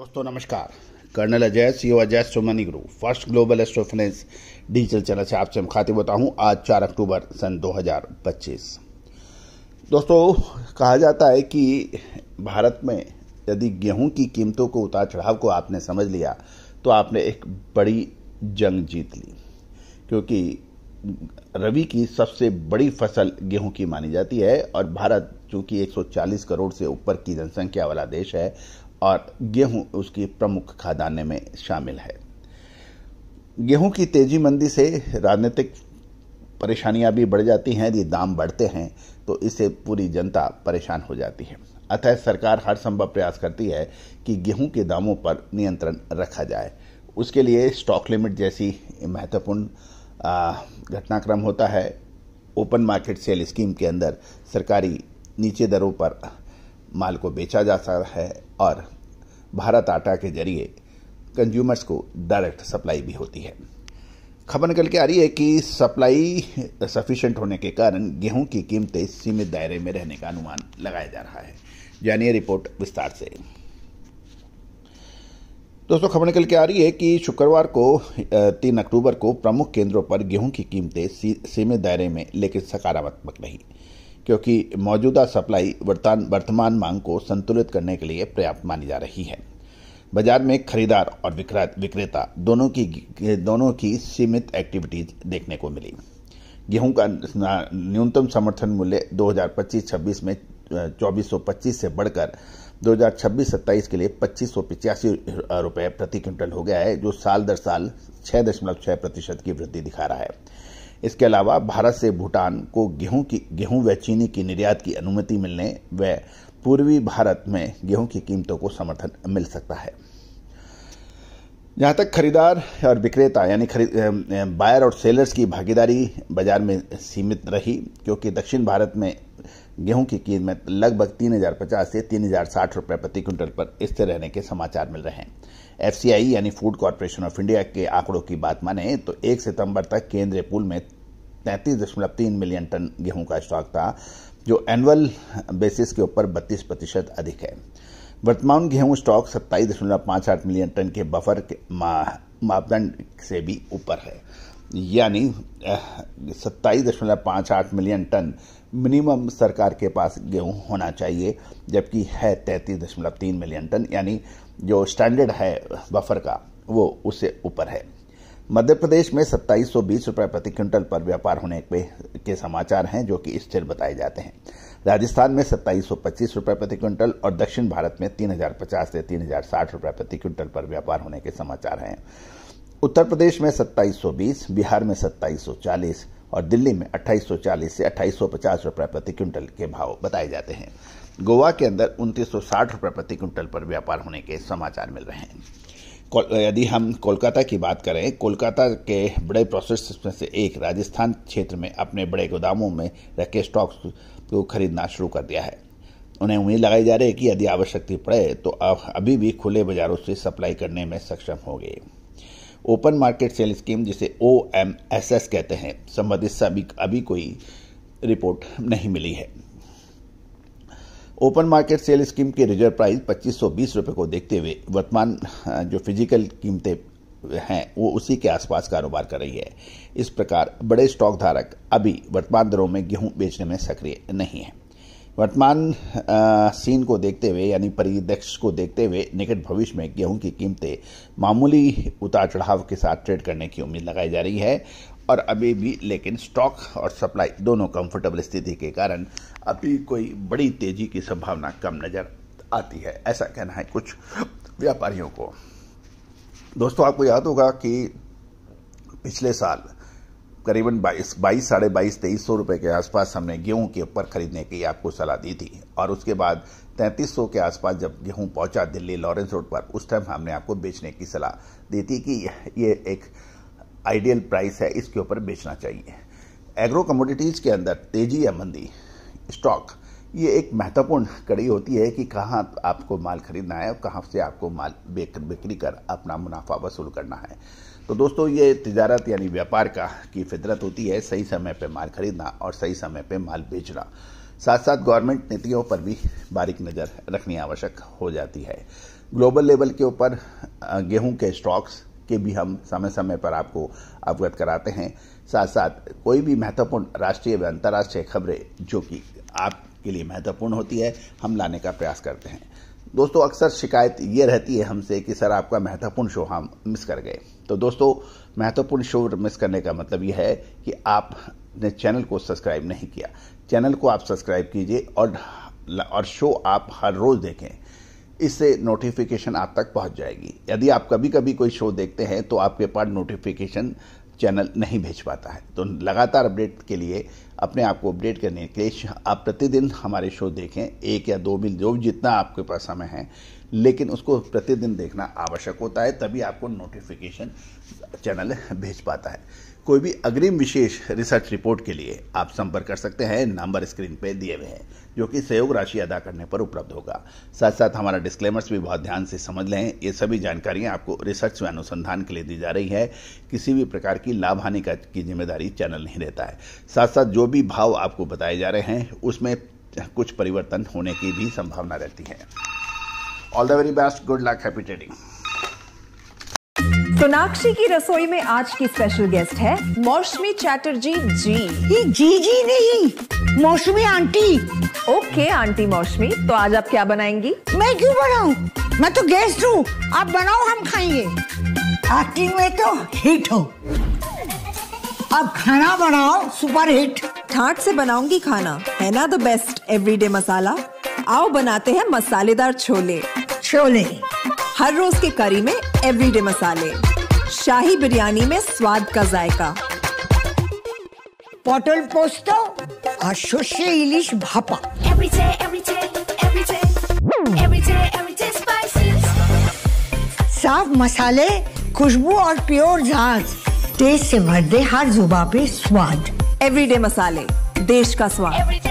दोस्तों नमस्कार। Colonel Ajay, CEO Ajay astromoney group, first global astro finance digital channel से आपसे मुखातिब होता हूं। आज 4 अक्टूबर सन 2025। दोस्तों, कहा जाता है कि भारत में यदि गेहूं की कीमतों को उतार चढ़ाव को आपने समझ लिया तो आपने एक बड़ी जंग जीत ली, क्योंकि रबी की सबसे बड़ी फसल गेहूं की मानी जाती है और भारत चूंकि 140 करोड़ से ऊपर की जनसंख्या वाला देश है और गेहूं उसकी प्रमुख खाद्यान्न में शामिल है। गेहूं की तेजी मंदी से राजनीतिक परेशानियां भी बढ़ जाती हैं। यदि दाम बढ़ते हैं तो इससे पूरी जनता परेशान हो जाती है। अतः सरकार हर संभव प्रयास करती है कि गेहूं के दामों पर नियंत्रण रखा जाए। उसके लिए स्टॉक लिमिट जैसी महत्वपूर्ण घटनाक्रम होता है। ओपन मार्केट सेल स्कीम के अंदर सरकारी नीचे दरों पर माल को बेचा जा सकता है और भारत आटा के जरिए कंज्यूमर्स को डायरेक्ट सप्लाई भी होती है। खबर निकल के आ रही है कि सप्लाई सफिशिएंट होने के कारण गेहूं की कीमतें सीमित दायरे में रहने का अनुमान लगाया जा रहा है। जानिए रिपोर्ट विस्तार से। दोस्तों, खबर निकल के आ रही है कि शुक्रवार को 3 अक्टूबर को प्रमुख केंद्रों पर गेहूं की कीमतें सीमित दायरे में लेकिन सकारात्मक रही, क्योंकि मौजूदा सप्लाई वर्तमान मांग को संतुलित करने के लिए पर्याप्त मानी जा रही है। बाजार में खरीदार और विक्रेता दोनों की सीमित एक्टिविटीज देखने को मिली। गेहूं का न्यूनतम समर्थन मूल्य 2025-26 में 2425 से बढ़कर 2026-27 के लिए 2585 रुपये प्रति क्विंटल हो गया है, जो साल दर साल 6.6% की वृद्धि दिखा रहा है। इसके अलावा भारत से भूटान को गेहूं व चीनी की निर्यात की अनुमति मिलने व पूर्वी भारत में गेहूं की कीमतों को समर्थन मिल सकता है। जहां तक खरीदार और विक्रेता यानी बायर और सेलर्स की भागीदारी बाजार में सीमित रही, क्योंकि दक्षिण भारत में गेहूं की कीमत लगभग 3050 से 3060 रुपये प्रति क्विंटल पर स्थिर रहने के समाचार मिल रहे हैं। एफसीआई यानी फूड कॉर्पोरेशन ऑफ इंडिया के आंकड़ों की बात माने तो 1 सितंबर तक केंद्रीय पूल में 33.3 मिलियन टन गेहूं का स्टॉक था, जो एनुअल बेसिस के ऊपर 32% अधिक है। वर्तमान गेहूं स्टॉक 27.58 मिलियन टन के बफर के मापदंड से भी ऊपर है, यानी 27.58 मिलियन टन मिनिमम सरकार के पास गेहूं होना चाहिए, जबकि है 33.3 मिलियन टन, यानी जो स्टैंडर्ड है बफर का वो उससे ऊपर है। मध्य प्रदेश में 2720 रुपये प्रति क्विंटल पर व्यापार होने के समाचार हैं, जो कि स्थिर बताए जाते हैं। राजस्थान में 2725 रुपये प्रति क्विंटल और दक्षिण भारत में 3050 से 3060 रुपये प्रति क्विंटल पर व्यापार होने के समाचार हैं। उत्तर प्रदेश में 2720, बिहार में 2740 और दिल्ली में 2840 से 2850 रुपये प्रति क्विंटल के भाव बताए जाते हैं। गोवा के अंदर 2960 रुपये प्रति क्विंटल पर व्यापार होने के समाचार मिल रहे हैं। यदि हम कोलकाता की बात करें, कोलकाता के बड़े प्रोसेसर्स में से एक राजस्थान क्षेत्र में अपने बड़े गोदामों में रखे स्टॉक को खरीदना शुरू कर दिया है। उन्हें उम्मीद लगाई जा रही है कि यदि आवश्यकता पड़े तो अभी भी खुले बाजारों से सप्लाई करने में सक्षम होंगे। ओपन मार्केट सेल स्कीम, जिसे OMSS कहते हैं, संबंधित से अभी कोई रिपोर्ट नहीं मिली है। ओपन मार्केट सेल स्कीम के रिजर्व प्राइस 2520 रुपये को देखते हुए वर्तमान जो फिजिकल कीमतें हैं वो उसी के आसपास कारोबार कर रही है। इस प्रकार बड़े स्टॉक धारक अभी वर्तमान दरों में गेहूं बेचने में सक्रिय नहीं है। वर्तमान सीन को देखते हुए यानी परिदृश्य को देखते हुए निकट भविष्य में गेहूं की कीमतें मामूली उतार चढ़ाव के साथ ट्रेड करने की उम्मीद लगाई जा रही है और अभी भी लेकिन स्टॉक और सप्लाई दोनों कंफर्टेबल स्थिति के कारण अभी कोई बड़ी तेजी की संभावना कम नजर आती है, ऐसा कहना है कुछ व्यापारियों को। दोस्तों, आपको याद होगा कि पिछले साल करीबन 2200-2300 रुपये के आसपास हमने गेहूं के ऊपर खरीदने की आपको सलाह दी थी और उसके बाद 3300 के आसपास जब गेहूं पहुंचा दिल्ली लॉरेंस रोड पर, उस टाइम हमने आपको बेचने की सलाह दी थी कि ये एक आइडियल प्राइस है, इसके ऊपर बेचना चाहिए। एग्रो कमोडिटीज के अंदर तेजी या मंदी, स्टॉक, ये एक महत्वपूर्ण कड़ी होती है कि कहाँ आपको माल खरीदना है और कहाँ से आपको माल बिक्री कर अपना मुनाफा वसूल करना है। तो दोस्तों, ये तिजारत यानी व्यापार की फितरत होती है, सही समय पे माल खरीदना और सही समय पे माल बेचना। साथ साथ गवर्नमेंट नीतियों पर भी बारीक नज़र रखनी आवश्यक हो जाती है। ग्लोबल लेवल के ऊपर गेहूं के स्टॉक्स के भी हम समय समय पर आपको अवगत कराते हैं। साथ साथ कोई भी महत्वपूर्ण राष्ट्रीय व अंतर्राष्ट्रीय खबरें जो कि आपके लिए महत्वपूर्ण होती है, हम लाने का प्रयास करते हैं। दोस्तों, अक्सर शिकायत ये रहती है हमसे कि सर आपका महत्वपूर्ण शो हम मिस कर गए। तो दोस्तों, महत्वपूर्ण शो मिस करने का मतलब ये है कि आपने चैनल को सब्सक्राइब नहीं किया। चैनल को आप सब्सक्राइब कीजिए और शो आप हर रोज देखें। इससे नोटिफिकेशन आप तक पहुंच जाएगी। यदि आप कभी कभी कोई शो देखते हैं तो आपके पास नोटिफिकेशन चैनल नहीं भेज पाता है। तो लगातार अपडेट के लिए, अपने आप को अपडेट करने के लिए आप प्रतिदिन हमारे शो देखें, 1 या 2 मिनट जो जितना आपके पास समय है, लेकिन उसको प्रतिदिन देखना आवश्यक होता है, तभी आपको नोटिफिकेशन चैनल भेज पाता है। कोई भी अग्रिम विशेष रिसर्च रिपोर्ट के लिए आप संपर्क कर सकते हैं, नंबर स्क्रीन पे दिए हुए हैं, जो कि सहयोग राशि अदा करने पर उपलब्ध होगा। साथ साथ हमारा डिस्क्लेमर्स भी बहुत ध्यान से समझ लें। ये सभी जानकारियां आपको रिसर्च व अनुसंधान के लिए दी जा रही है। किसी भी प्रकार की लाभ हानि की जिम्मेदारी चैनल नहीं रहता है। साथ साथ जो भी भाव आपको बताए जा रहे हैं उसमें कुछ परिवर्तन होने की भी संभावना रहती है। All the very best, good luck, happy trading. Sonakshi की रसोई में आज की स्पेशल गेस्ट है मौसमी चैटर्जी जी। ये जी नहीं, मौसमी आंटी। ओके आंटी मौसमी, तो आज आप क्या बनाएंगी? मैं क्यों बनाऊं? मैं तो गेस्ट हूँ, आप बनाओ, हम खाएंगे। एक्टिंग में तो हिट हो, अब खाना बनाओ सुपर हिट। ठाट से बनाऊंगी खाना, है ना द बेस्ट एवरीडे मसाला। आओ बनाते हैं मसालेदार छोले। हर रोज के करी में एवरीडे मसाले, शाही बिरयानी में स्वाद का जायका। पटल पोस्तो और शुष्य इलिश भापा। साफ मसाले, खुशबू और प्योर झांझ, टेस्ट से भर दे हर जुबान पे स्वाद। एवरीडे मसाले, देश का स्वाद।